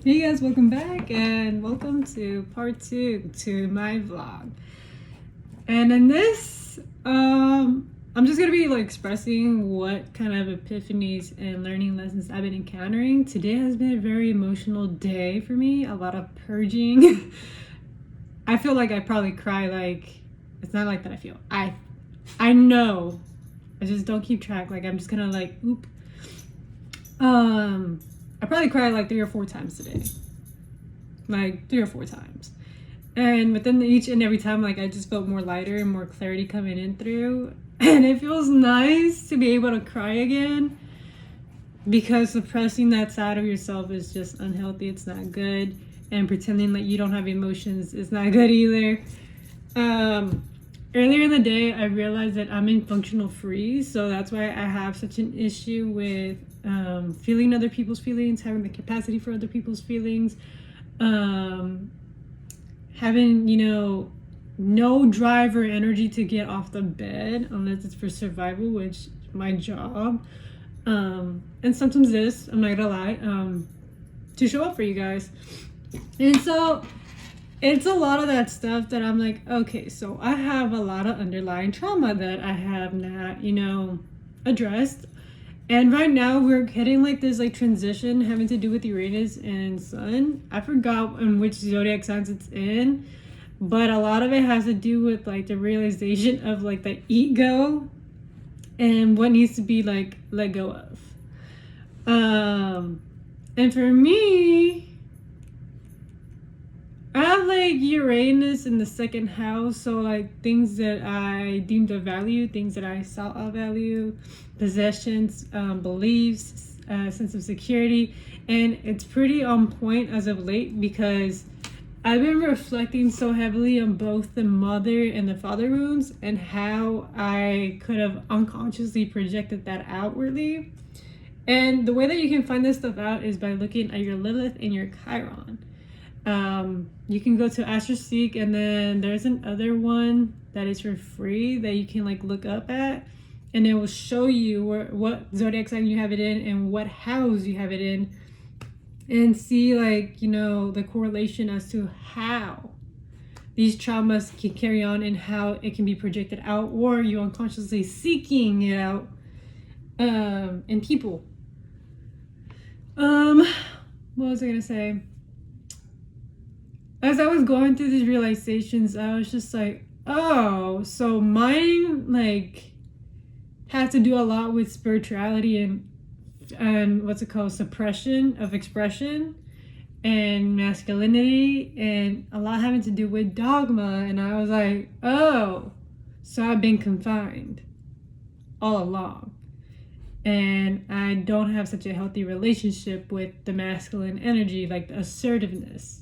Hey guys, welcome back and welcome to part 2 to my vlog. And in this, I'm just gonna be expressing what kind of epiphanies and learning lessons I've been encountering. Today has been a very emotional day for me, a lot of purging. I feel like I probably cry, it's not like that I feel. I know. I just don't keep track. I'm just gonna oop. I probably cried 3 or 4 times today. 3 or 4 times. And within each and every time, I just felt more lighter and more clarity coming in through. And it feels nice to be able to cry again, because suppressing that side of yourself is just unhealthy. It's not good. And pretending that you don't have emotions is not good either. Earlier in the day, I realized that I'm in functional freeze. So that's why I have such an issue with feeling other people's feelings, having the capacity for other people's feelings, having, no drive or energy to get off the bed unless it's for survival, which is my job. And sometimes this, I'm not gonna lie, to show up for you guys. And so it's a lot of that stuff that I'm like, okay, so I have a lot of underlying trauma that I have not, addressed. And right now we're hitting this transition having to do with Uranus and Sun. I forgot in which zodiac signs it's in, but a lot of it has to do with the realization of the ego and what needs to be let go of. And for me, I have Uranus in the second house, so things that I deemed of value, things that I saw of value, possessions, beliefs, sense of security. And it's pretty on point as of late, because I've been reflecting so heavily on both the mother and the father wounds and how I could have unconsciously projected that outwardly. And the way that you can find this stuff out is by looking at your Lilith and your Chiron. You can go to AstroSeek, and then there's another one that is for free that you can look up at, and it will show you what zodiac sign you have it in and what house you have it in, and see the correlation as to how these traumas can carry on and how it can be projected out, or you unconsciously seeking it out in people. What was I gonna say? As I was going through these realizations, I was just oh, so mine has to do a lot with spirituality and what's it called, suppression of expression and masculinity, and a lot having to do with dogma. And I was oh, so I've been confined all along, and I don't have such a healthy relationship with the masculine energy, the assertiveness.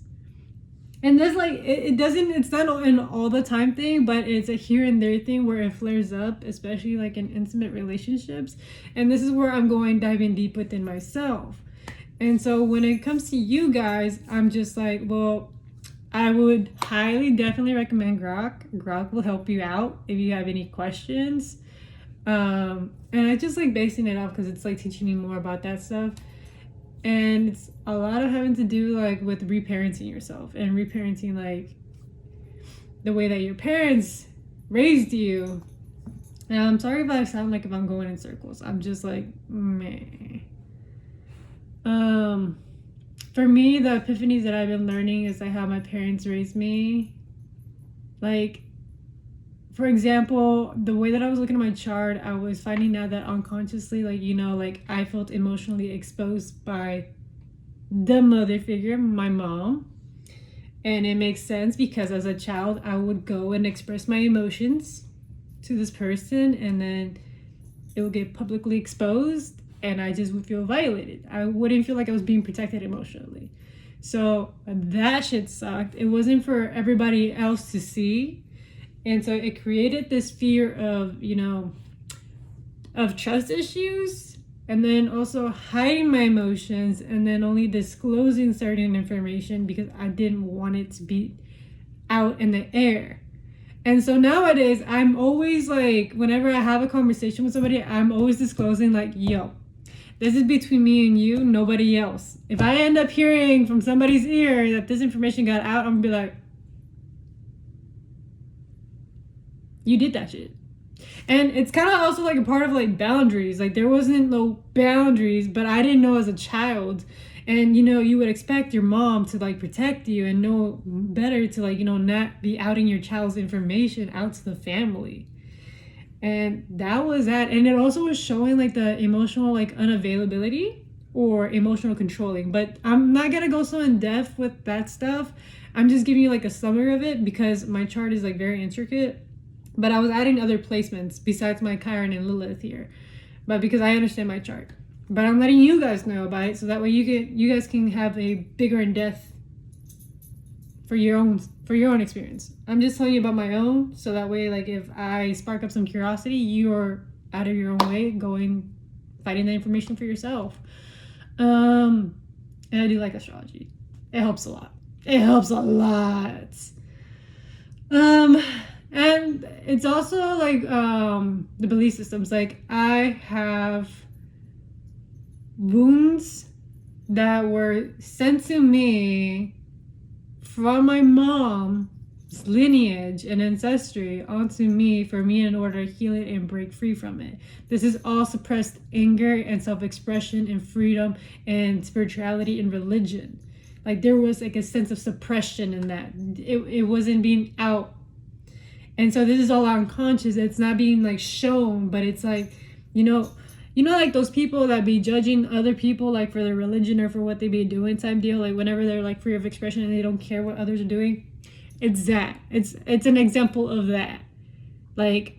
And there's it's not an all the time thing, but it's a here and there thing where it flares up, especially in intimate relationships. And this is where I'm diving deep within myself. And so when it comes to you guys, I'm just well, I would highly definitely recommend Grok. Grok will help you out if you have any questions. And I just basing it off because it's teaching me more about that stuff. And it's a lot of having to do with reparenting yourself and reparenting the way that your parents raised you. And I'm sorry if I sound if I'm going in circles. I'm just meh. For me, the epiphanies that I've been learning is how my parents raised me. For example, the way that I was looking at my chart, I was finding out that unconsciously, I felt emotionally exposed by the mother figure, my mom. And it makes sense because as a child, I would go and express my emotions to this person, and then it would get publicly exposed, and I just would feel violated. I wouldn't feel like I was being protected emotionally. So that shit sucked. It wasn't for everybody else to see. And so it created this fear of, of trust issues, and then also hiding my emotions, and then only disclosing certain information because I didn't want it to be out in the air. And so nowadays, I'm always whenever I have a conversation with somebody, I'm always disclosing yo, This is between me and you, nobody else. If I end up hearing from somebody's ear that this information got out, I'm gonna be like, you did that shit. And it's kind of also like a part of like boundaries. Like there wasn't no boundaries, but I didn't know as a child. And you know, you would expect your mom to like protect you and know better to like, you know, not be outing your child's information out to the family. And that was that. And it also was showing like the emotional like unavailability or emotional controlling. But I'm not gonna go so in depth with that stuff. I'm just giving you like a summary of it because my chart is like very intricate. But I was adding other placements besides my Chiron and Lilith here. But because I understand my chart. But I'm letting you guys know about it so that way you guys can have a bigger in depth for your own experience. I'm just telling you about my own, so that way, like, if I spark up some curiosity, you're out of your own way finding the information for yourself. And I do like astrology. It helps a lot. And it's also like the belief systems. Like I have wounds that were sent to me from my mom's lineage and ancestry onto me for me in order to heal it and break free from it. This is all suppressed anger and self-expression and freedom and spirituality and religion. Like there was like a sense of suppression in that. It wasn't being out. And so this is all unconscious. It's not being like shown, but it's like, you know, like those people that be judging other people like for their religion or for what they be doing type deal, like whenever they're like free of expression and they don't care what others are doing. It's that. It's an example of that. Like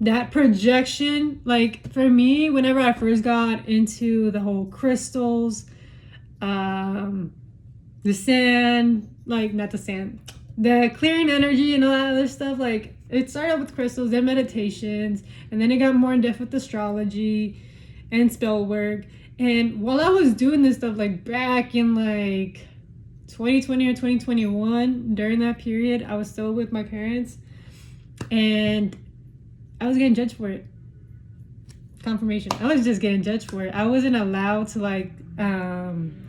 that projection, like for me, whenever I first got into the whole crystals, the sand, like not the sand, the clearing energy and all that other stuff, like it started with crystals, then meditations, and then it got more in depth with astrology and spell work. And while I was doing this stuff, like back in like 2020 or 2021, during that period, I was still with my parents, and I was getting judged for it. Confirmation. I was just getting judged for it. I wasn't allowed to like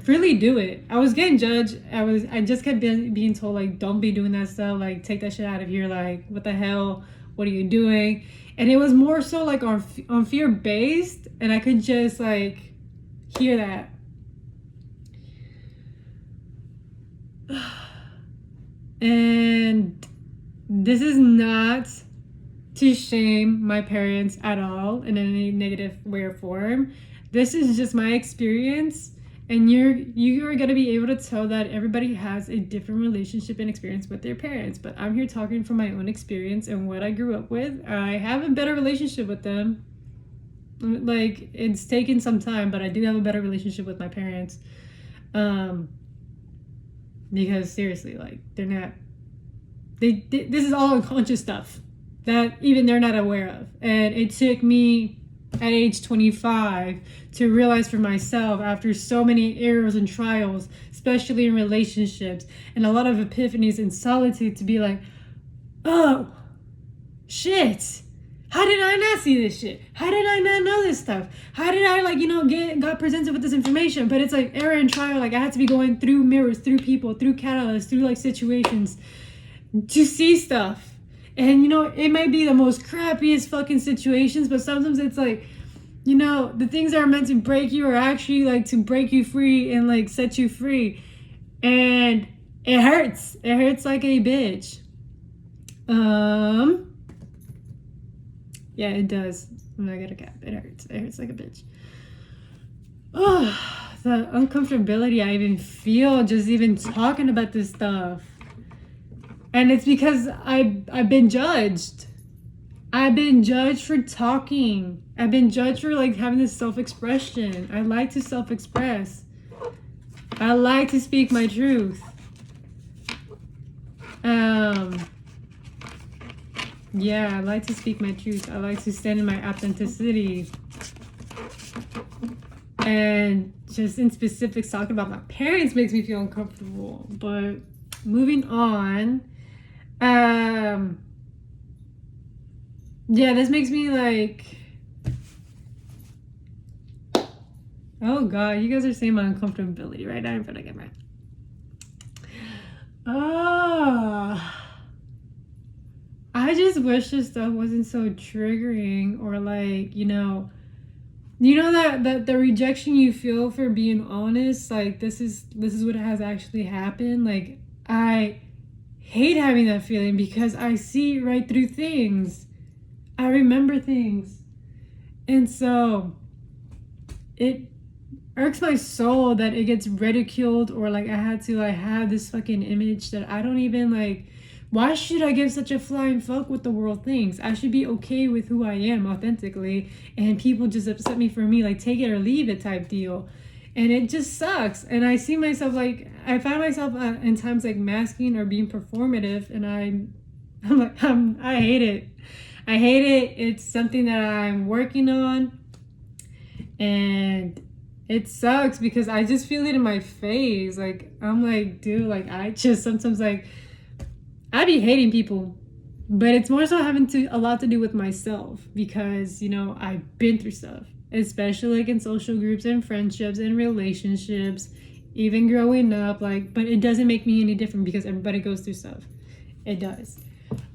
freely do it. I was getting judged. I just kept being told like, don't be doing that stuff, like take that shit out of here, like what the hell, what are you doing? And it was more so like on fear based, and I could just like hear that. And this is not to shame my parents at all in any negative way or form. This is just my experience, and you are going to be able to tell that everybody has a different relationship and experience with their parents. But I'm here talking from my own experience and what I grew up with. I have a better relationship with them. Like it's taken some time, but I do have a better relationship with my parents. Because seriously, like this is all unconscious stuff that even they're not aware of. And it took me at age 25 to realize for myself, after so many errors and trials, especially in relationships and a lot of epiphanies in solitude, to be like, oh shit, how did I not see this shit? How did I not know this stuff? How did I got presented with this information? But it's like error and trial. Like I had to be going through mirrors, through people, through catalysts, through like situations to see stuff. And it might be the most crappiest fucking situations, but sometimes it's like, the things that are meant to break you are actually like to break you free and like set you free. And it hurts. It hurts like a bitch. Yeah, it does. I'm not gonna cap. It hurts. It hurts like a bitch. Oh, the uncomfortability I even feel just even talking about this stuff. And it's because I've been judged. I've been judged for talking. I've been judged for like having this self-expression. I like to self-express. I like to speak my truth. Yeah, I like to speak my truth. I like to stand in my authenticity. And just in specifics, talking about my parents makes me feel uncomfortable. But moving on. Yeah, this makes me like Oh God, you guys are saying my uncomfortability right now in front of the camera. I just wish this stuff wasn't so triggering, or like, that the rejection you feel for being honest, like this is what has actually happened. Like, I hate having that feeling because I see right through things. I remember things. And so it irks my soul that it gets ridiculed, or like I had to like have this fucking image that I don't even like. Why should I give such a flying fuck what the world thinks? I should be okay with who I am authentically, and people just upset me for me, like take it or leave it type deal. And it just sucks. And I see myself like, I find myself in times like masking or being performative, and I'm like, I hate it. I hate it. It's something that I'm working on, and it sucks because I just feel it in my face. Like, I'm like, dude, like I just sometimes like, I be hating people, but it's more so having a lot to do with myself because, I've been through stuff, especially like in social groups and friendships and relationships, even growing up, like, but it doesn't make me any different because everybody goes through stuff. It does.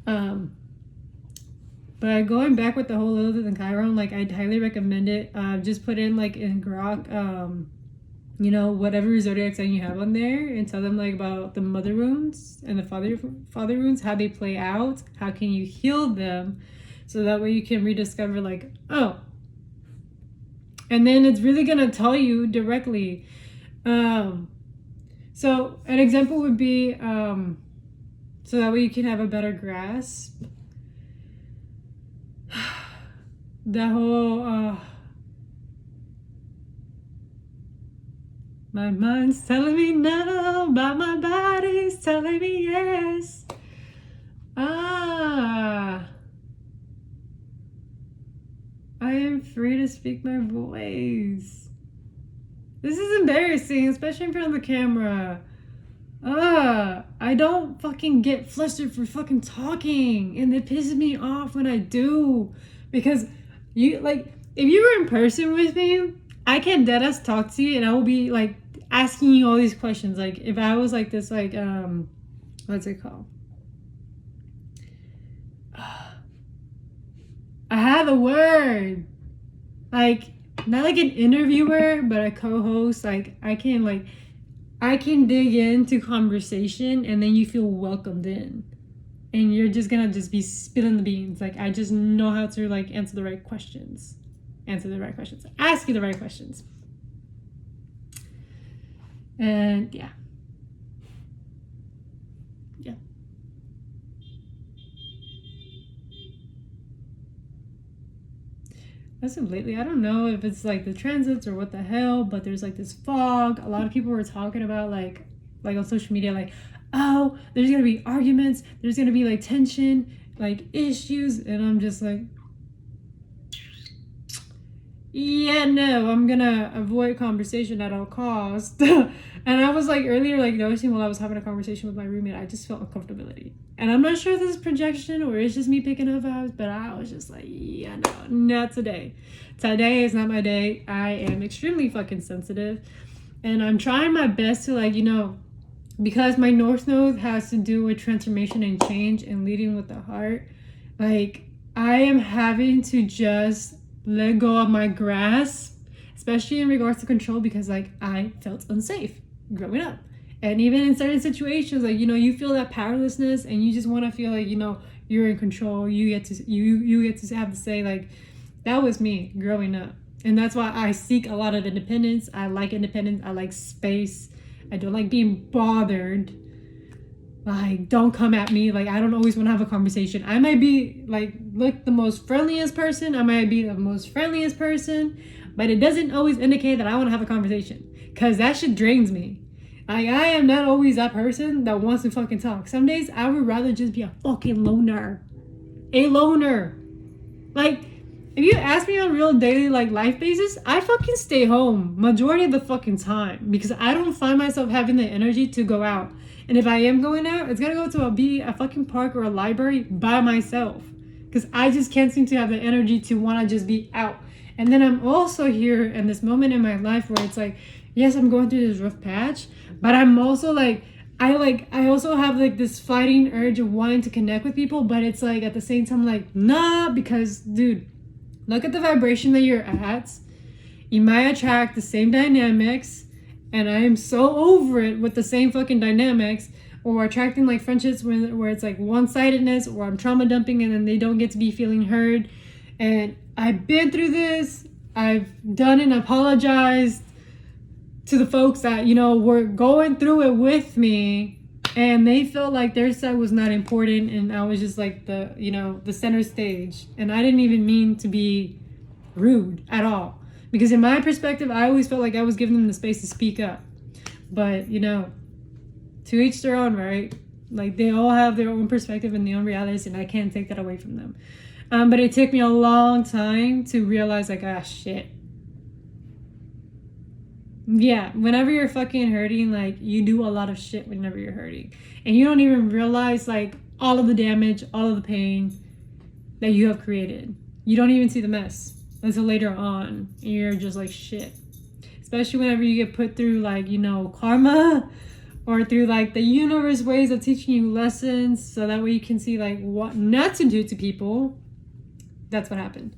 But going back with the whole Lilith and Chiron, like, I'd highly recommend it. Just put in like in Grok, whatever zodiac sign you have on there, and tell them like about the mother wounds and the father wounds, how they play out, how can you heal them, so that way you can rediscover like, oh, and then it's really gonna tell you directly. So an example would be, so that way you can have a better grasp. The whole my mind's telling me no, but my body's telling me yes. I am free to speak my voice. This is embarrassing, especially in front of the camera. I don't fucking get flustered for fucking talking, and it pisses me off when I do, because if you were in person with me, I can deadass talk to you, and I will be like asking you all these questions. Like if I was like this, like what's it called? I have a word. Like, not like an interviewer, but a co-host. Like I can dig into conversation, and then you feel welcomed in. And you're just gonna just be spilling the beans. Like, I just know how to like answer the right questions. Ask you the right questions. And yeah. As of lately, I don't know if it's like the transits or what the hell, but there's like this fog. A lot of people were talking about like on social media, like, oh, there's gonna be arguments, there's gonna be like tension, like issues, and I'm just like, yeah, no, I'm gonna avoid conversation at all costs. And I was like earlier, like noticing while I was having a conversation with my roommate, I just felt uncomfortability. And I'm not sure if this is projection or it's just me picking up vibes, but I was just like, yeah, no, not today. Today is not my day. I am extremely fucking sensitive. And I'm trying my best to like, because my North Node has to do with transformation and change and leading with the heart, like I am having to just let go of my grasp, especially in regards to control, because like I felt unsafe growing up. And even in certain situations, like, you feel that powerlessness, and you just want to feel like, you're in control. You get to have to say like, that was me growing up. And that's why I seek a lot of independence. I like independence. I like space. I don't like being bothered. Like, don't come at me. Like, I don't always want to have a conversation. I might be like the most friendliest person. I might be the most friendliest person, but it doesn't always indicate that I want to have a conversation, because that shit drains me. Like, I am not always that person that wants to fucking talk. Some days I would rather just be a fucking loner. A loner. Like, if you ask me on a real daily like life basis, I fucking stay home majority of the fucking time, because I don't find myself having the energy to go out. And if I am going out, it's gonna go to a fucking park or a library by myself, because I just can't seem to have the energy to want to just be out. And then I'm also here in this moment in my life where it's like, yes, I'm going through this rough patch, but I'm also like, I also have like this fighting urge of wanting to connect with people, but it's like at the same time, like, nah, because dude, look at the vibration that you're at. You might attract the same dynamics, and I am so over it with the same fucking dynamics, or attracting like friendships where it's like one-sidedness, or I'm trauma dumping and then they don't get to be feeling heard. And I've been through this. I've done and apologized to the folks that, you know, were going through it with me, and they felt like their side was not important, and I was just like the, you know, the center stage. And I didn't even mean to be rude at all, because in my perspective, I always felt like I was giving them the space to speak up. But, you know, to each their own, right? Like, they all have their own perspective and their own realities, and I can't take that away from them. But it took me a long time to realize, like, ah, shit. Yeah, whenever you're fucking hurting, like, you do a lot of shit whenever you're hurting. And you don't even realize, like, all of the damage, all of the pain that you have created. You don't even see the mess until later on. And you're just like, shit. Especially whenever you get put through, like, you know, karma, or through, like, the universe ways of teaching you lessons, so that way you can see, like, what not to do to people. That's what happened.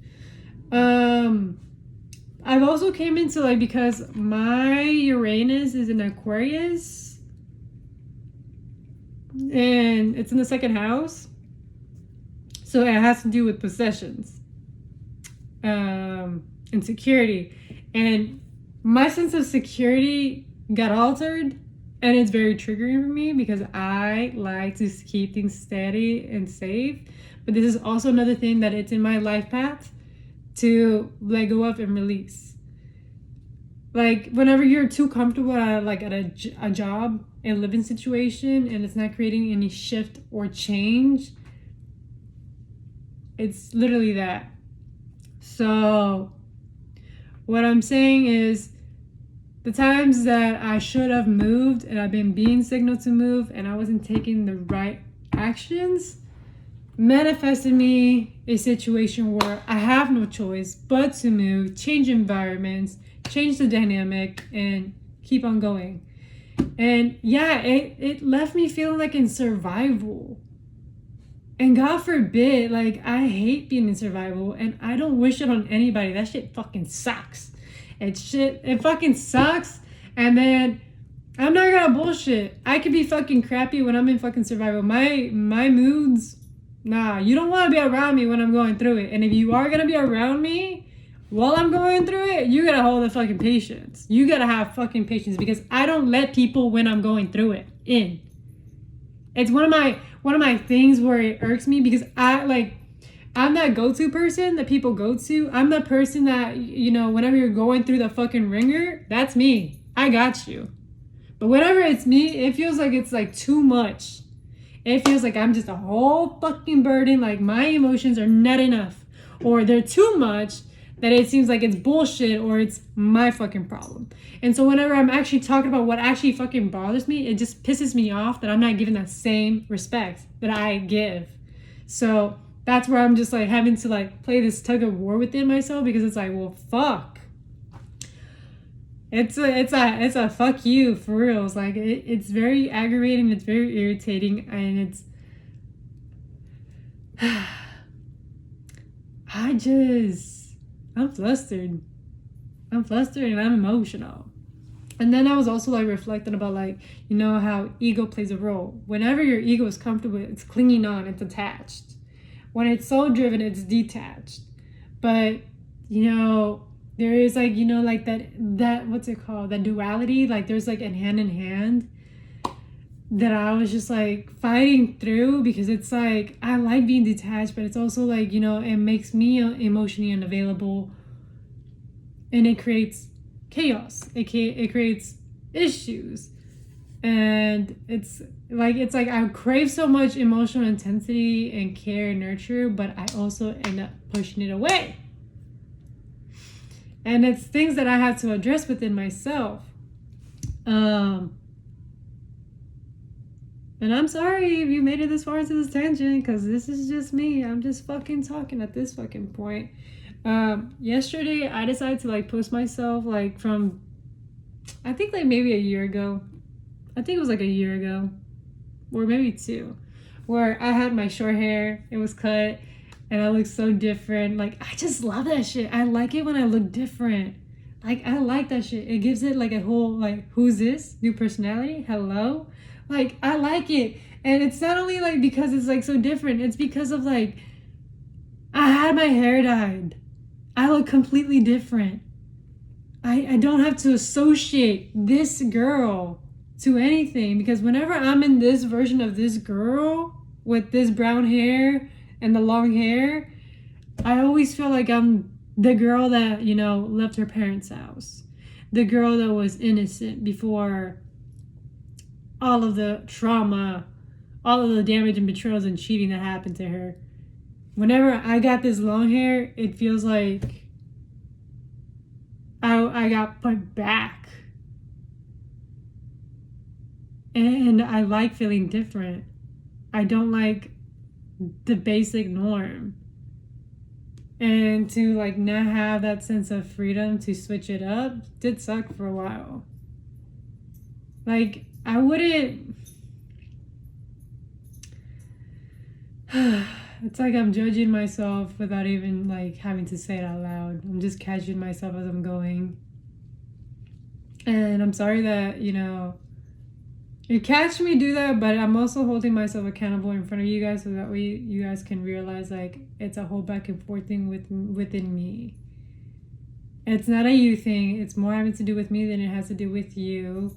I've also came into, like, because my Uranus is in Aquarius, and it's in the second house, so it has to do with possessions, and security. And my sense of security got altered, and it's very triggering for me because I like to keep things steady and safe. But this is also another thing that it's in my life path to let go of and release. Like, whenever you're too comfortable at a job and living situation, and it's not creating any shift or change, it's literally that. So what I'm saying is, the times that I should have moved and I've been being signaled to move and I wasn't taking the right actions, manifested me a situation where I have no choice but to move, change environments, change the dynamic, and keep on going. And yeah, it left me feeling like in survival. And God forbid, like, I hate being in survival, and I don't wish it on anybody. That shit fucking sucks. It fucking sucks. And then I'm not gonna bullshit. I could be fucking crappy when I'm in fucking survival. My moods, nah, you don't want to be around me when I'm going through it. And if you are gonna be around me while I'm going through it, you gotta hold the fucking patience. You gotta have fucking patience, because I don't let people when I'm going through it in. It's one of my things where it irks me, because I'm that go-to person that people go to. I'm the person that, you know, whenever you're going through the fucking ringer, that's me. I got you. But whenever it's me, it feels like it's like too much. It feels like I'm just a whole fucking burden. Like, my emotions are not enough, or they're too much, that it seems like it's bullshit or it's my fucking problem. And so whenever I'm actually talking about what actually fucking bothers me, it just pisses me off that I'm not given that same respect that I give. So that's where I'm just like having to like play this tug of war within myself, because it's like, well, fuck. It's a fuck you for real. It's like it's very aggravating. It's very irritating, and it's I'm flustered. I'm flustered and I'm emotional. And then I was also like reflecting about, like, you know, how ego plays a role. Whenever your ego is comfortable, it's clinging on, it's attached. When it's soul driven, it's detached. But, you know, there is like, you know, like that what's it called? That duality. Like, there's like a hand in hand that I was just like fighting through, because it's like I like being detached, but it's also like, you know, it makes me emotionally unavailable, and it creates chaos. It creates issues, and it's like I crave so much emotional intensity and care and nurture, but I also end up pushing it away. And it's things that I have to address within myself. And I'm sorry if you made it this far into this tangent, because this is just me. I'm just fucking talking at this fucking point. Yesterday I decided to like post myself like from, I think like maybe a year ago. I think it was like a year ago, or maybe 2, where I had my short hair. It was cut, and I looked so different. Like, I just love that shit. I like it when I look different. Like, I like that shit. It gives it like a whole like, who's this? New personality? Hello? Like, I like it. And it's not only like because it's like so different. It's because of like, I had my hair dyed. I look completely different. I don't have to associate this girl to anything, because whenever I'm in this version of this girl with this brown hair and the long hair, I always feel like I'm the girl that, you know, left her parents' house. The girl that was innocent before all of the trauma, all of the damage and betrayals and cheating that happened to her. Whenever I got this long hair, it feels like I got put back. And I like feeling different. I don't like the basic norm. And to like not have that sense of freedom to switch it up did suck for a while. Like, I wouldn't... It's like I'm judging myself without even like having to say it out loud. I'm just catching myself as I'm going. And I'm sorry that, you know, you catch me do that, but I'm also holding myself accountable in front of you guys so that way you guys can realize like it's a whole back and forth thing within me. It's not a you thing. It's more having to do with me than it has to do with you.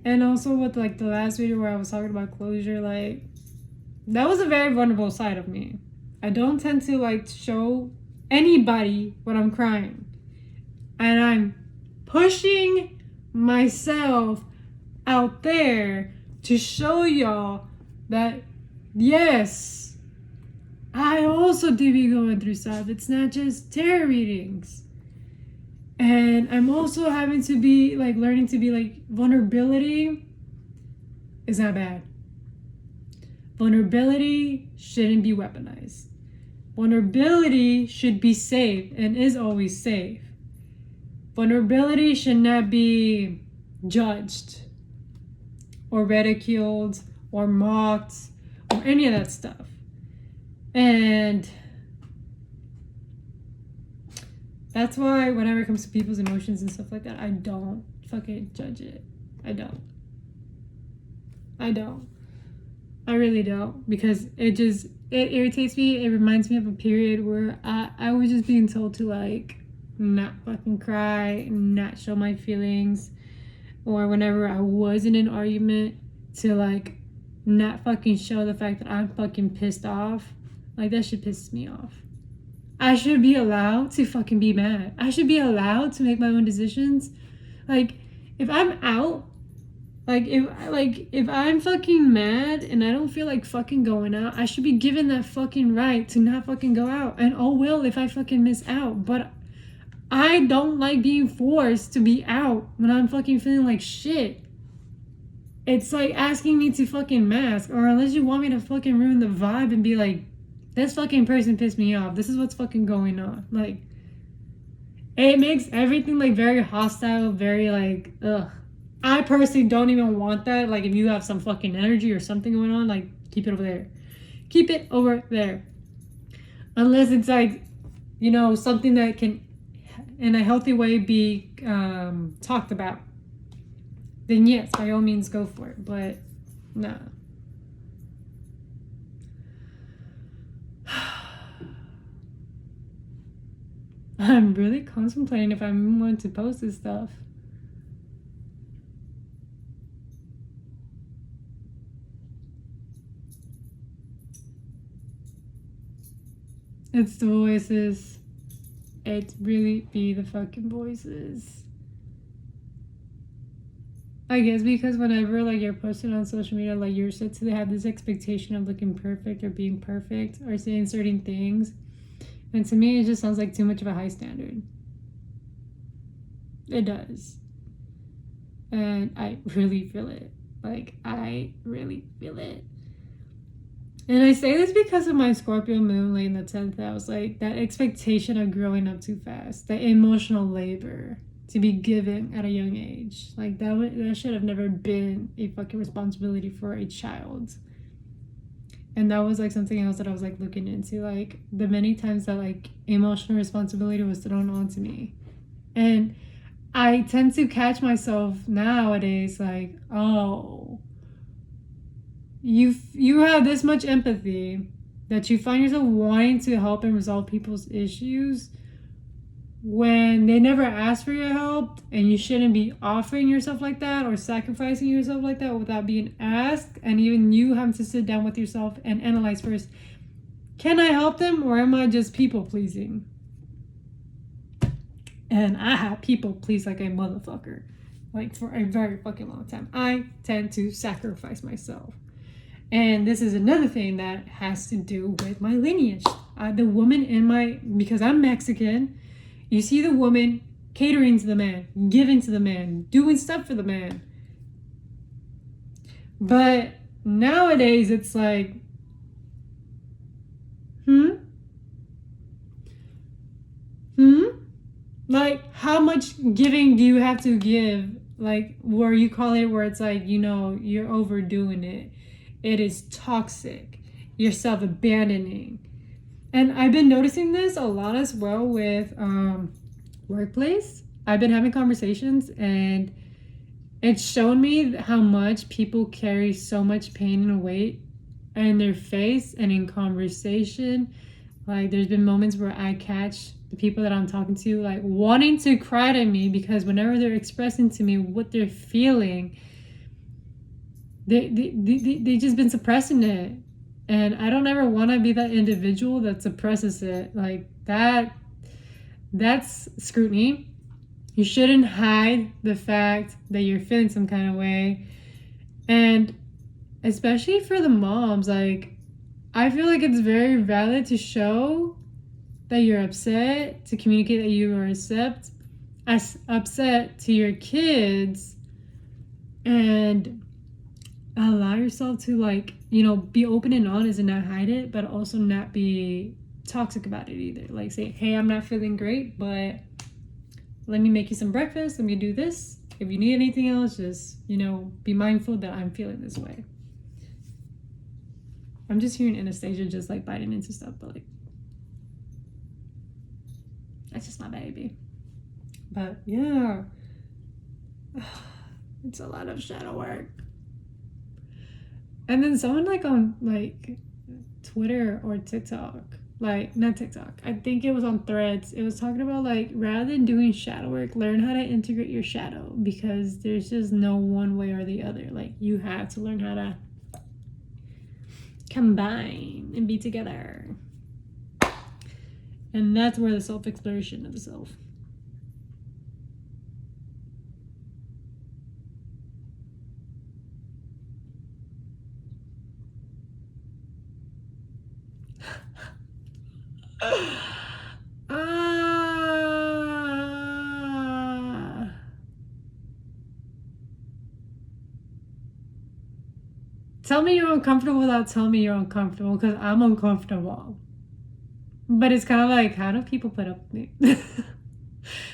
And also with like the last video where I was talking about closure, like that was a very vulnerable side of me. I don't tend to like show anybody when I'm crying. And I'm pushing myself out there to show y'all that yes, I also do be going through stuff. It's not just tarot readings. And I'm also having to be like learning to be like, vulnerability is not bad. Vulnerability shouldn't be weaponized. Vulnerability should be safe and is always safe. Vulnerability should not be judged or ridiculed or mocked or any of that stuff. And that's why whenever it comes to people's emotions and stuff like that, I don't fucking judge it. I don't. I really don't. Because it irritates me. It reminds me of a period where I was just being told to like not fucking cry, not show my feelings. Or whenever I was in an argument, to like not fucking show the fact that I'm fucking pissed off. Like, that shit pisses me off. I should be allowed to fucking be mad. I should be allowed to make my own decisions. Like, if I'm out, if I'm fucking mad and I don't feel like fucking going out, I should be given that fucking right to not fucking go out. And oh well if I fucking miss out. But I don't like being forced to be out when I'm fucking feeling like shit. It's like asking me to fucking mask, or unless you want me to fucking ruin the vibe and be like, this fucking person pissed me off. This is what's fucking going on. Like, it makes everything like very hostile, very like, ugh. I personally don't even want that. Like, if you have some fucking energy or something going on, like, keep it over there. Keep it over there. Unless it's like, you know, something that can, in a healthy way, be talked about. Then yes, by all means, go for it. But, nah. I'm really contemplating if I'm going to post this stuff. It's the voices. It really be the fucking voices. I guess because whenever like you're posting on social media, like you're said to have this expectation of looking perfect or being perfect or saying certain things. And to me, it just sounds like too much of a high standard. It does. And I really feel it. Like, I really feel it. And I say this because of my Scorpio moon late in the 10th house. Like, that expectation of growing up too fast. That emotional labor to be given at a young age. Like, that should have never been a fucking responsibility for a child. And that was, like, something else that I was, like, looking into. Like, the many times that, like, emotional responsibility was thrown onto me. And I tend to catch myself nowadays, like, oh, you have this much empathy that you find yourself wanting to help and resolve people's issues when they never ask for your help, and you shouldn't be offering yourself like that or sacrificing yourself like that without being asked. And even you having to sit down with yourself and analyze first, can I help them, or am I just people pleasing? And I have people please like a motherfucker, like, for a very fucking long time. I tend to sacrifice myself. And this is another thing that has to do with my lineage. The woman in because I'm Mexican, you see the woman catering to the man, giving to the man, doing stuff for the man. But nowadays it's like, Like, how much giving do you have to give? Like, where you call it, where it's like, you're overdoing it. It is toxic. You're self-abandoning. And I've been noticing this a lot as well with workplace. I've been having conversations, and it's shown me how much people carry so much pain and weight in their face and in conversation. Like, there's been moments where I catch the people that I'm talking to, like, wanting to cry to me because whenever they're expressing to me what they're feeling, they just been suppressing it. And I don't ever want to be that individual that suppresses it. Like, that's scrutiny. You shouldn't hide the fact that you're feeling some kind of way. And especially for the moms, like, I feel like it's very valid to show that you're upset, to communicate that you are upset to your kids, and allow yourself to, like, be open and honest and not hide it, but also not be toxic about it either. Like, say, hey, I'm not feeling great, but let me make you some breakfast, let me do this. If you need anything else, just, be mindful that I'm feeling this way. I'm just hearing Anastasia just, like, biting into stuff, but, like, that's just my baby. But yeah, it's a lot of shadow work. And then someone, like, on, like, Twitter or TikTok, like, not TikTok, I think it was on Threads, it was talking about, like, rather than doing shadow work, learn how to integrate your shadow, because there's just no one way or the other. Like, you have to learn how to combine and be together. And that's where the self-exploration of the self. Tell me you're uncomfortable without telling me you're uncomfortable, because I'm uncomfortable. But it's kind of like, how do people put up with me?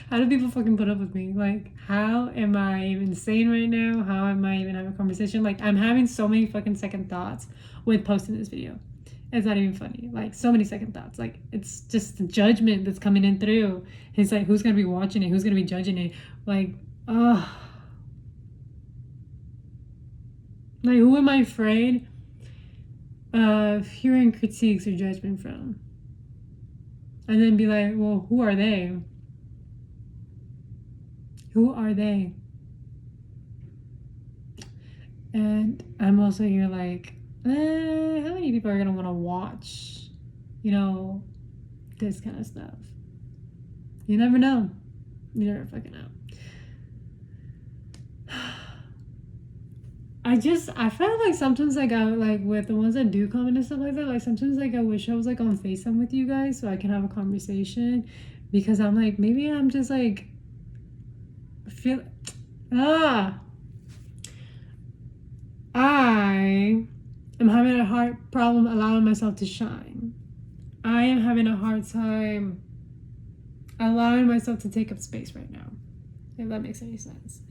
How do people fucking put up with me? Like, how am I even sane right now? How am I even having a conversation? Like, I'm having so many fucking second thoughts with posting this video. It's not even funny. Like, so many second thoughts. Like, it's just the judgment that's coming in through. It's like, who's gonna be watching it? Who's gonna be judging it? Like, ugh. Like, who am I afraid of hearing critiques or judgment from? And then be like, well, who are they? Who are they? And I'm also here like, how many people are going to want to watch, this kind of stuff? You never know. You never fucking know. I feel like sometimes, like, with the ones that do comment and stuff like that, like, sometimes, like, I wish I was, like, on FaceTime with you guys so I can have a conversation, because I'm like, maybe I'm just, like, I am having a hard problem allowing myself to shine. I am having a hard time allowing myself to take up space right now, if that makes any sense.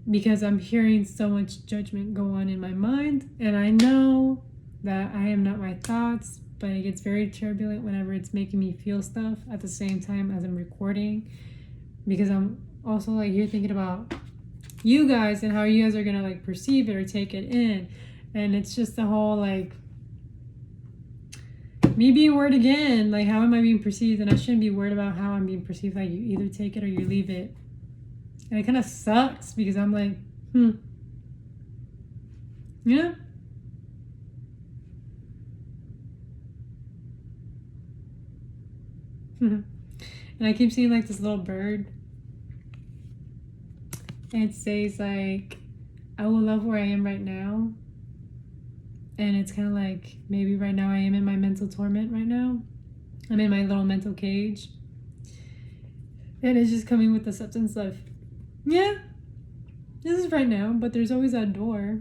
Because I'm hearing so much judgment go on in my mind, and I know that I am not my thoughts, but it gets very turbulent whenever it's making me feel stuff at the same time as I'm recording, because I'm also like here thinking about you guys and how you guys are gonna like perceive it or take it in. And it's just the whole like me being worried again, like how am I being perceived? And I shouldn't be worried about how I'm being perceived. Like you either take it or you leave it. And it kind of sucks because I'm like, yeah. And I keep seeing like this little bird, and it says like, I will love where I am right now. And it's kind of like, maybe right now I am in my mental torment right now. I'm in my little mental cage. And it's just coming with the substance of, yeah, this is right now, but there's always that door.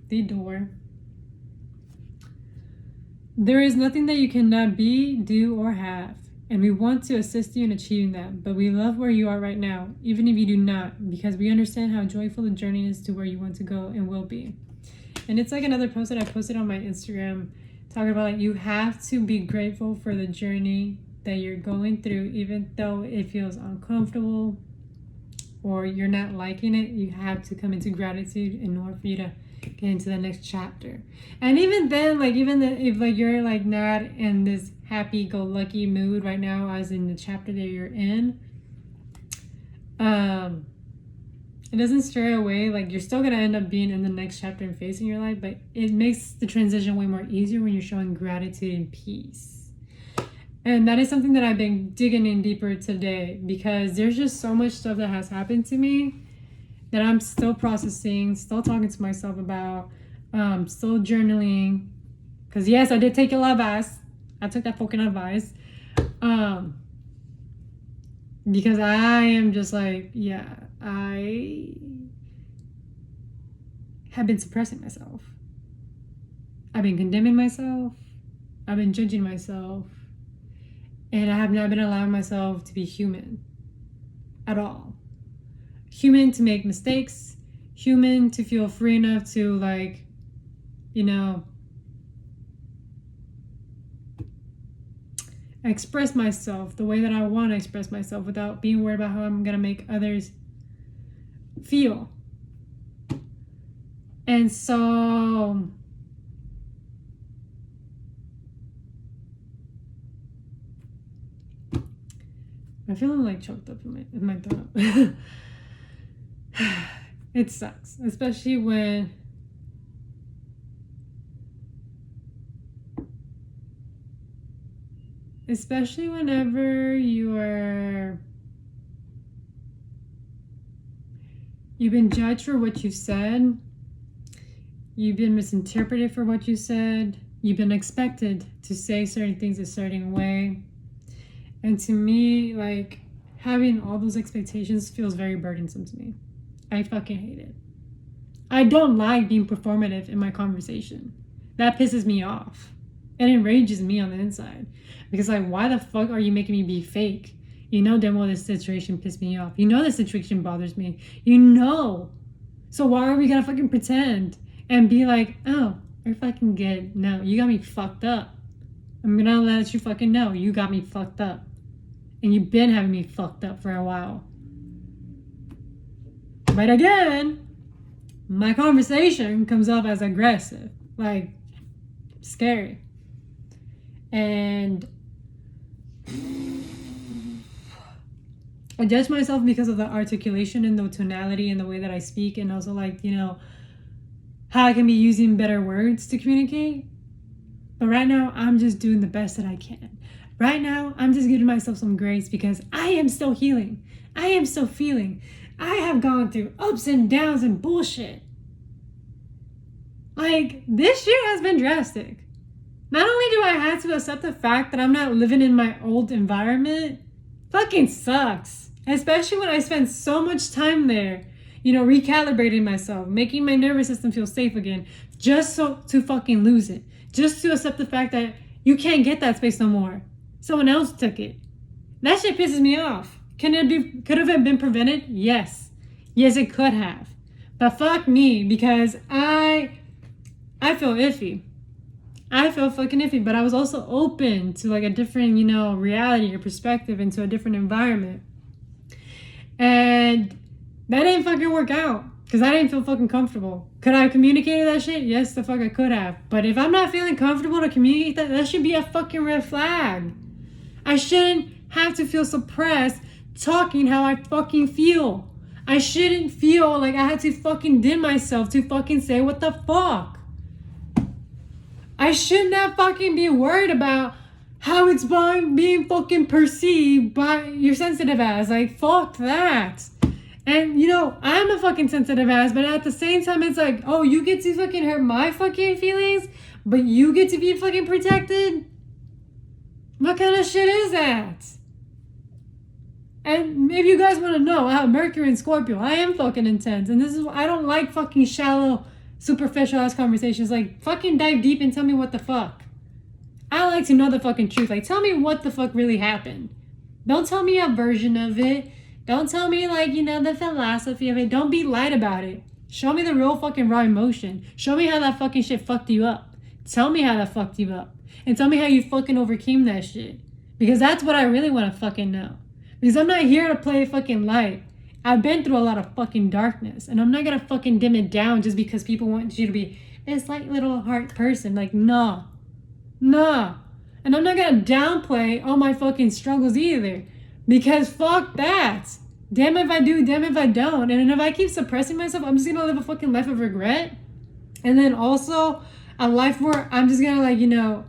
The door. There is nothing that you cannot be, do, or have. And we want to assist you in achieving that. But we love where you are right now, even if you do not, because we understand how joyful the journey is to where you want to go and will be. And it's like another post that I posted on my Instagram talking about like you have to be grateful for the journey that you're going through, even though it feels uncomfortable or you're not liking it. You have to come into gratitude in order for you to get into the next chapter. And even then, like if like you're like not in this happy-go-lucky mood right now as in the chapter that you're in, it doesn't stray away. Like you're still gonna end up being in the next chapter and phase in your life, but it makes the transition way more easier when you're showing gratitude and peace. And that is something that I've been digging in deeper today, because there's just so much stuff that has happened to me that I'm still processing, still talking to myself about, still journaling. Because yes, I did take your advice. I took that fucking advice. Because I am just like, yeah, I have been suppressing myself. I've been condemning myself. I've been judging myself. And I have not been allowing myself to be human at all. Human to make mistakes. Human to feel free enough to like, you know, express myself the way that I want to express myself without being worried about how I'm going to make others feel. And so I'm feeling like choked up in my throat. It sucks, especially when whenever you've been judged for what you said, you've been misinterpreted for what you said, you've been expected to say certain things a certain way. And to me, like, having all those expectations feels very burdensome to me. I fucking hate it. I don't like being performative in my conversation. That pisses me off. It enrages me on the inside. Because, like, why the fuck are you making me be fake? You know damn well this situation pissed me off. You know this situation bothers me. You know. So why are we gonna fucking pretend and be like, oh, you're fucking good. No, you got me fucked up. I'm gonna let you fucking know. You got me fucked up. And you've been having me fucked up for a while. But again, my conversation comes off as aggressive. Like, scary. And I judge myself because of the articulation and the tonality and the way that I speak, and also like, you know, how I can be using better words to communicate. But right now, I'm just doing the best that I can. Right now, I'm just giving myself some grace because I am still healing. I am still feeling. I have gone through ups and downs and bullshit. Like, this year has been drastic. Not only do I have to accept the fact that I'm not living in my old environment, fucking sucks. Especially when I spend so much time there. recalibrating myself, making my nervous system feel safe again, just so to fucking lose it. Just to accept the fact that you can't get that space no more. Someone else took it. That shit pisses me off. Could have it been prevented? Yes. Yes, it could have. But fuck me, because I feel iffy. I feel fucking iffy, but I was also open to like a different, reality or perspective, into a different environment. And that didn't fucking work out because I didn't feel fucking comfortable. Could I have communicated that shit? Yes, the fuck I could have. But if I'm not feeling comfortable to communicate that should be a fucking red flag. I shouldn't have to feel suppressed talking how I fucking feel. I shouldn't feel like I had to fucking dim myself to fucking say what the fuck. I should not fucking be worried about how it's being fucking perceived by your sensitive ass. Like, fuck that. And, I'm a fucking sensitive ass, but at the same time, it's like, oh, you get to fucking hurt my fucking feelings, but you get to be fucking protected? What kind of shit is that? And if you guys want to know, I have Mercury and Scorpio. I am fucking intense. And I don't like fucking shallow, superficial ass conversations. Like, fucking dive deep and tell me what the fuck. I like to know the fucking truth. Like, tell me what the fuck really happened. Don't tell me a version of it. Don't tell me, like, the philosophy of it. Don't be light about it. Show me the real fucking raw emotion. Show me how that fucking shit fucked you up. Tell me how that fucked you up. And tell me how you fucking overcame that shit. Because that's what I really want to fucking know. Because I'm not here to play fucking light. I've been through a lot of fucking darkness. And I'm not going to fucking dim it down just because people want you to be this light little heart person. Like, nah. Nah. And I'm not going to downplay all my fucking struggles either. Because fuck that. Damn if I do, damn if I don't. And if I keep suppressing myself, I'm just going to live a fucking life of regret. And then also a life where I'm just going to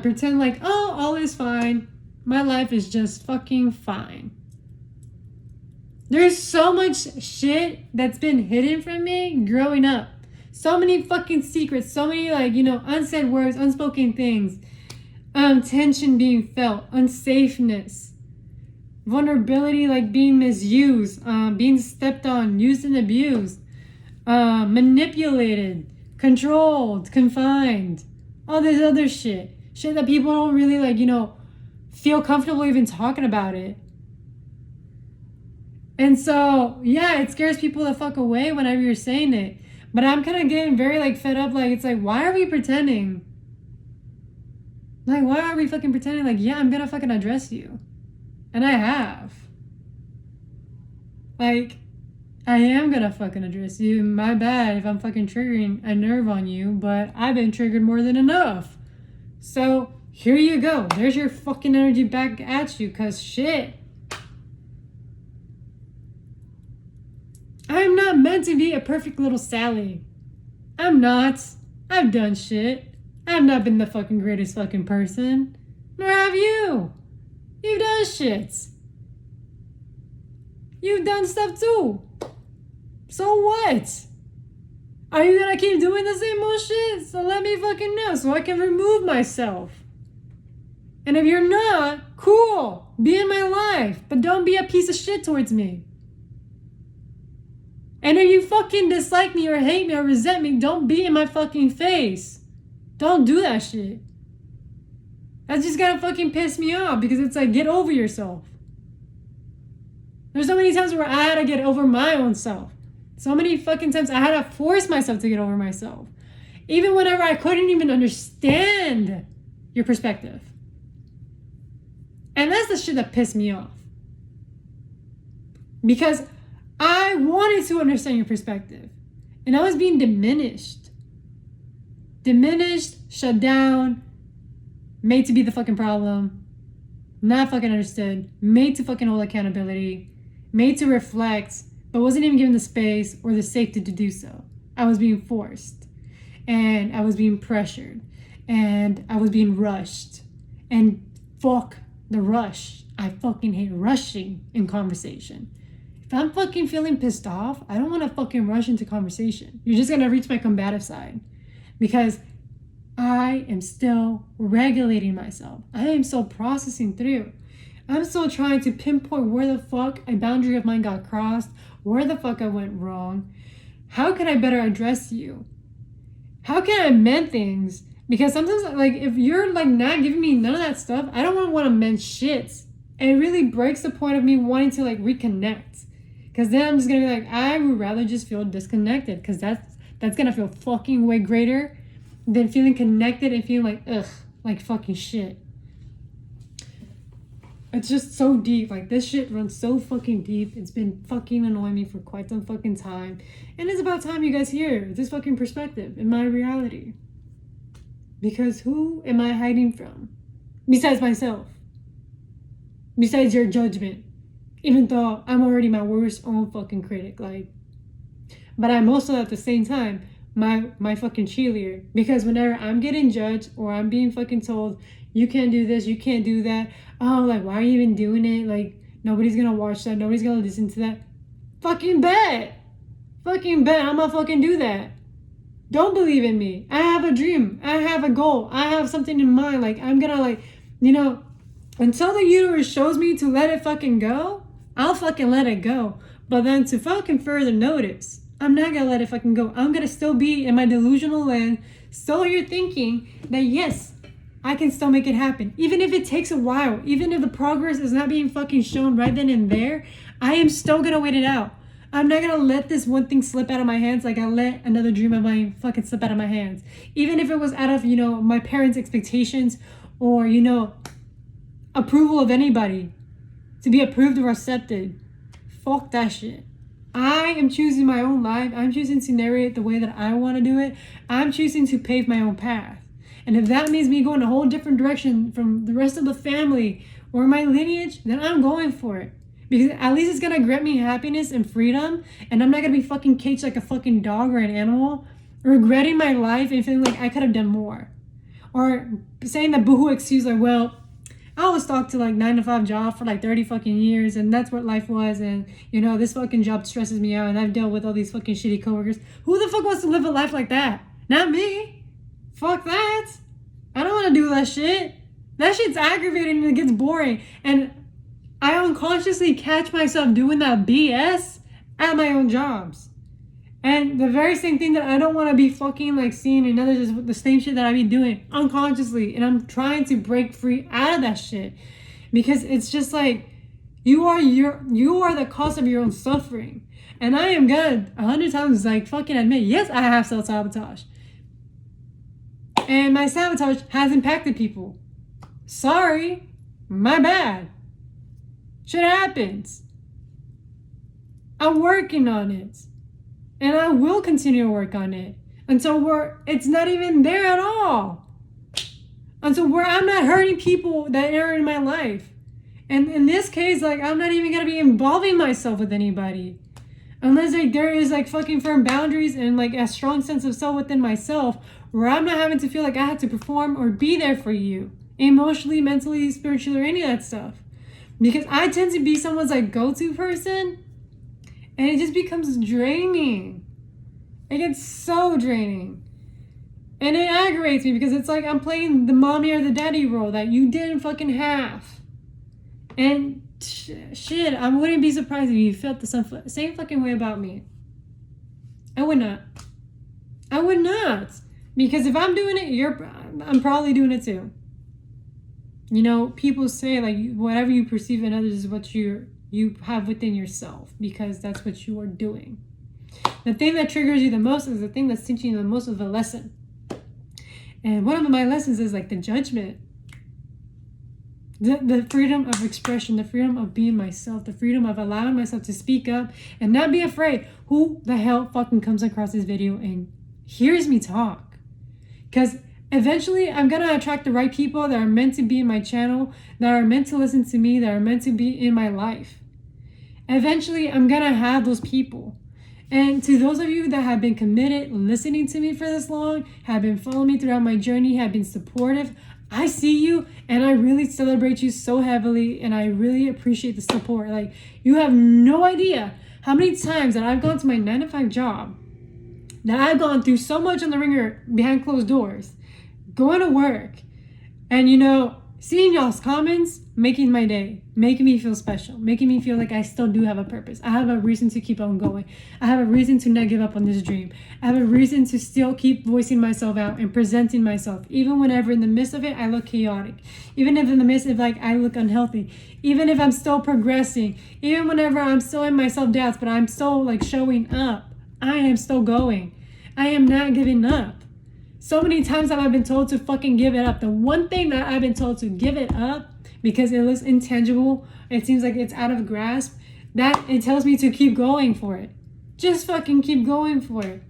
pretend like, oh, all is fine. My life is just fucking fine. There's so much shit that's been hidden from me growing up. So many fucking secrets. So many unsaid words, unspoken things. Tension being felt. Unsafeness. Vulnerability being misused. Being stepped on. Used and abused. Manipulated. Controlled. Confined. All this other shit. Shit that people don't really feel comfortable even talking about it. And so, yeah, it scares people the fuck away whenever you're saying it. But I'm kind of getting very fed up. It's why are we pretending? Why are we fucking pretending? Yeah, I'm gonna fucking address you. And I have. I am gonna fucking address you. My bad if I'm fucking triggering a nerve on you, but I've been triggered more than enough. So, here you go. There's your fucking energy back at you, cause shit. I'm not meant to be a perfect little Sally. I'm not. I've done shit. I've not been the fucking greatest fucking person. Nor have you. You've done shit. You've done stuff too. So what? Are you gonna keep doing the same bullshit? So let me fucking know so I can remove myself. And if you're not, cool. Be in my life. But don't be a piece of shit towards me. And if you fucking dislike me or hate me or resent me, don't be in my fucking face. Don't do that shit. That's just gonna fucking piss me off because it's get over yourself. There's so many times where I had to get over my own self. So many fucking times I had to force myself to get over myself. Even whenever I couldn't even understand your perspective. And that's the shit that pissed me off. Because I wanted to understand your perspective. And I was being diminished. Diminished, shut down, made to be the fucking problem, not fucking understood, made to fucking hold accountability, made to reflect, but wasn't even given the space or the safety to do so. I was being forced. And I was being pressured. And I was being rushed. And fuck the rush. I fucking hate rushing in conversation. If I'm fucking feeling pissed off, I don't want to fucking rush into conversation. You're just going to reach my combative side. Because I am still regulating myself. I am still processing through. I'm still trying to pinpoint where the fuck a boundary of mine got crossed, where the fuck I went wrong. How can I better address you? How can I mend things? Because sometimes, like, if you're, like, not giving me none of that stuff, I don't want to mend shit. And it really breaks the point of me wanting to, like, reconnect. Because then I'm just going to be like, I would rather just feel disconnected. Because that's going to feel fucking way greater than feeling connected and feeling like, ugh, like fucking shit. It's just so deep. Like, this shit runs so fucking deep. It's been fucking annoying me for quite some fucking time. And it's about time you guys hear this fucking perspective in my reality. Because who am I hiding from? Besides myself. Besides your judgment. Even though I'm already my worst own fucking critic. Like, but I'm also at the same time my fucking cheerleader. Because whenever I'm getting judged or I'm being fucking told, you can't do this, you can't do that. Oh, like, why are you even doing it? Like, nobody's gonna watch that. Nobody's gonna listen to that. Fucking bet. Fucking bet I'm gonna fucking do that. Don't believe in me. I have a dream. I have a goal. I have something in mind. Like, I'm gonna, like, you know, until the universe shows me to let it fucking go, I'll fucking let it go. But then to fucking further notice, I'm not gonna let it fucking go. I'm gonna still be in my delusional land, still here thinking that yes, I can still make it happen. Even if it takes a while, even if the progress is not being fucking shown right then and there, I am still gonna wait it out. I'm not gonna let this one thing slip out of my hands like I let another dream of mine fucking slip out of my hands. Even if it was out of, you know, my parents' expectations or, you know, approval of anybody to be approved or accepted. Fuck that shit. I am choosing my own life. I'm choosing to narrate the way that I want to do it. I'm choosing to pave my own path. And if that means me going a whole different direction from the rest of the family or my lineage, then I'm going for it. Because at least it's going to grant me happiness and freedom. And I'm not going to be fucking caged like a fucking dog or an animal. Regretting my life and feeling like I could have done more. Or saying the boohoo excuse like, well, I was stuck to like 9-to-5 job for like 30 fucking years. And that's what life was. And, you know, this fucking job stresses me out. And I've dealt with all these fucking shitty coworkers. Who the fuck wants to live a life like that? Not me. Fuck that. I don't want to do that shit. That shit's aggravating and it gets boring. And I unconsciously catch myself doing that BS at my own jobs. And the very same thing that I don't want to be fucking like seeing in others is the same shit that I be doing unconsciously. And I'm trying to break free out of that shit. Because it's just like, you are the cause of your own suffering. And I am gonna 100 times like fucking admit, yes, I have self-sabotage. And my sabotage has impacted people. Sorry. My bad. Shit happens. I'm working on it. And I will continue to work on it. Until it's not even there at all. Until I'm not hurting people that are in my life. And in this case, like, I'm not even going to be involving myself with anybody. Unless like there is like fucking firm boundaries and like a strong sense of self within myself where I'm not having to feel like I have to perform or be there for you. Emotionally, mentally, spiritually, or any of that stuff. Because I tend to be someone's like go-to person. And it just becomes draining. It gets so draining. And it aggravates me because it's like I'm playing the mommy or the daddy role that you didn't fucking have. And shit, I wouldn't be surprised if you felt the same fucking way about me. I would not. I would not. Because if I'm doing it, I'm probably doing it too. You know, people say like whatever you perceive in others is what you have within yourself, because that's what you are doing. The thing that triggers you the most is the thing that's teaching you the most of a lesson. And one of my lessons is like the judgment. The freedom of expression, the freedom of being myself, the freedom of allowing myself to speak up and not be afraid who the hell fucking comes across this video and hears me talk. Because eventually I'm going to attract the right people that are meant to be in my channel, that are meant to listen to me, that are meant to be in my life. Eventually I'm going to have those people. And to those of you that have been committed, listening to me for this long, have been following me throughout my journey, have been supportive, I see you and I really celebrate you so heavily, and I really appreciate the support. Like, you have no idea how many times that I've gone to my 9-to-5 job, that I've gone through so much on the ringer behind closed doors, going to work, and you know, seeing y'all's comments, making my day, making me feel special, making me feel like I still do have a purpose. I have a reason to keep on going. I have a reason to not give up on this dream. I have a reason to still keep voicing myself out and presenting myself, even whenever in the midst of it I look chaotic, even if in the midst of like I look unhealthy, even if I'm still progressing, even whenever I'm still in my self-doubts, but I'm still like showing up. I am still going. I am not giving up. So many times have I been told to fucking give it up. The one thing that I've been told to give it up because it looks intangible, it seems like it's out of grasp, that it tells me to keep going for it. Just fucking keep going for it.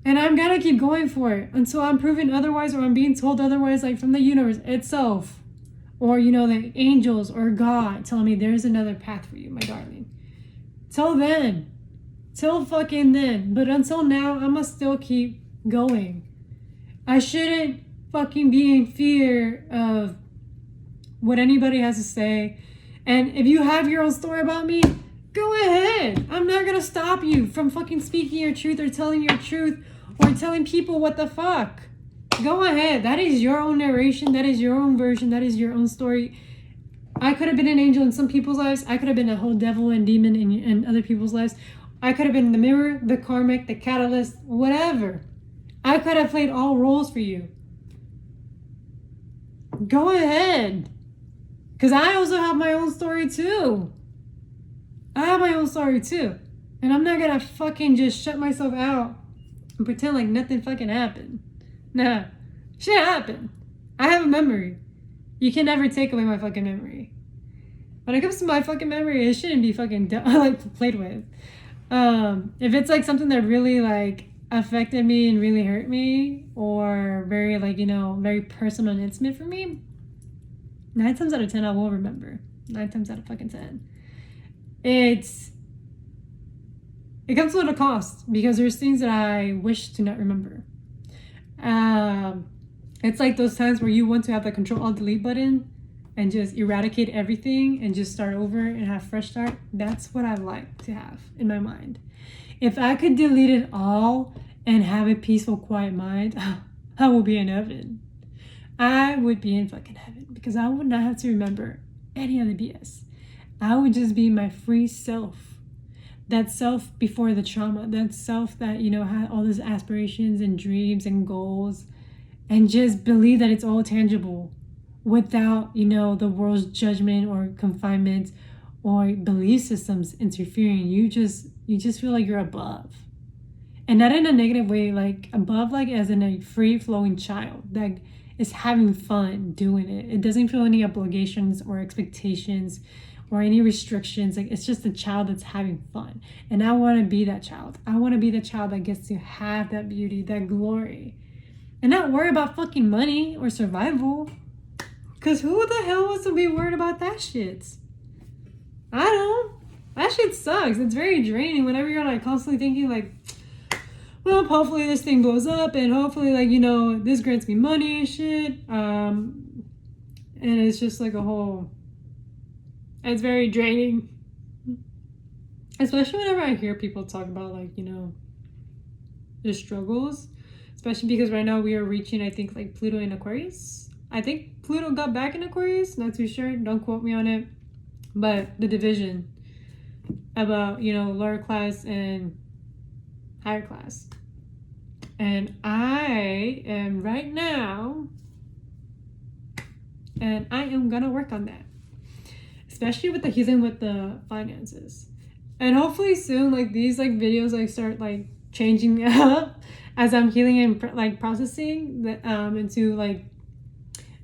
And I'm gonna keep going for it until I'm proven otherwise or I'm being told otherwise, like from the universe itself. Or, you know, the angels or God telling me there's another path for you, my darling. Till then. Till fucking then. But until now, I must still keep going. I shouldn't fucking be in fear of what anybody has to say. And if you have your own story about me, go ahead. I'm not gonna stop you from fucking speaking your truth or telling your truth or telling people what the fuck. Go ahead. That is your own narration. That is your own version. That is your own story. I could have been an angel in some people's lives. I could have been a whole devil and demon in other people's lives. I could have been the mirror, the karmic, the catalyst, whatever. I could have played all roles for you. Go ahead. Because I also have my own story too. I have my own story too. And I'm not going to fucking just shut myself out and pretend like nothing fucking happened. Nah. Shit happened. I have a memory. You can never take away my fucking memory. When it comes to my fucking memory, it shouldn't be fucking like played with. If it's like something that really like affected me and really hurt me, or very like, you know, very personal and intimate for me, 9 times out of 10 I will remember. 9 times out of fucking 10. It comes with a cost because there's things that I wish to not remember. It's like those times where you want to have the Control-Alt-Delete button and just eradicate everything and just start over and have fresh start. That's what I like to have in my mind. If I could delete it all and have a peaceful, quiet mind, I would be in heaven. I would be in fucking heaven because I would not have to remember any of the BS. I would just be my free self. That self before the trauma. That self that, you know, had all these aspirations and dreams and goals and just believe that it's all tangible without, you know, the world's judgment or confinement or belief systems interfering. You just feel like you're above. And not in a negative way, like above, like as in a free-flowing child that is having fun doing it. It doesn't feel any obligations or expectations or any restrictions. Like it's just a child that's having fun. And I want to be that child. I want to be the child that gets to have that beauty, that glory. And not worry about fucking money or survival. Because who the hell wants to be worried about that shit? I don't. That shit sucks. It's very draining whenever you're like constantly thinking like, well, hopefully this thing blows up and hopefully like, you know, this grants me money and shit. And it's just like a whole, it's very draining. Especially whenever I hear people talk about like, you know, their struggles. Especially because right now we are reaching, I think, like Pluto in Aquarius. I think Pluto got back in Aquarius. Not too sure. Don't quote me on it. But the division about, you know, lower class and higher class. And I am right now, and I am going to work on that. Especially with the healing with the finances. And hopefully soon, like these like videos like start like changing up as I'm healing and like processing that into like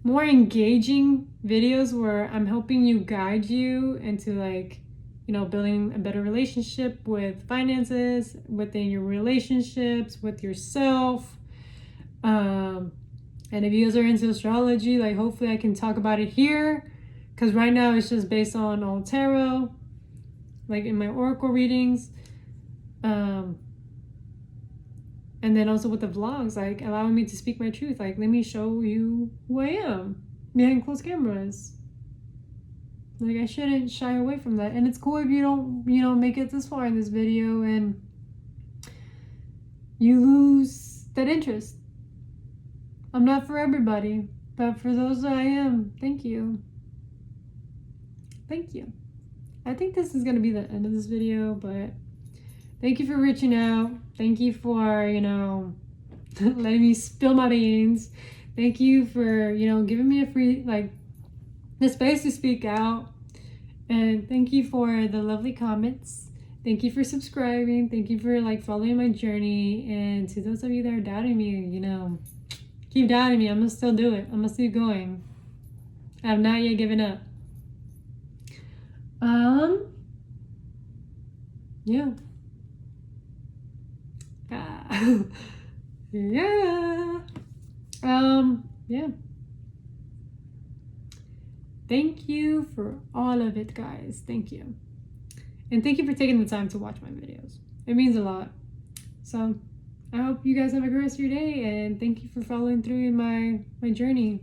more engaging videos where I'm helping you guide you into like, you know, building a better relationship with finances, within your relationships, with yourself. And if you guys are into astrology, like hopefully I can talk about it here. Because right now it's just based on all tarot, like in my oracle readings. And then also with the vlogs, like allowing me to speak my truth. Like, let me show you who I am behind closed cameras. Like, I shouldn't shy away from that. And it's cool if you don't, you know, make it this far in this video and you lose that interest. I'm not for everybody. But for those that I am, thank you. Thank you. I think this is going to be the end of this video, but thank you for reaching out. Thank you for, you know, letting me spill my beans. Thank you for, you know, giving me a free, like, the space to speak out. And thank you for the lovely comments. Thank you for subscribing. Thank you for, like, following my journey. And to those of you that are doubting me, you know, keep doubting me. I'm going to still do it. I'm going to keep going. I have not yet given up. Yeah. Yeah. Yeah. Thank you for all of it, guys. Thank you. And thank you for taking the time to watch my videos. It means a lot. So I hope you guys have a great rest of your day, and thank you for following through in my journey.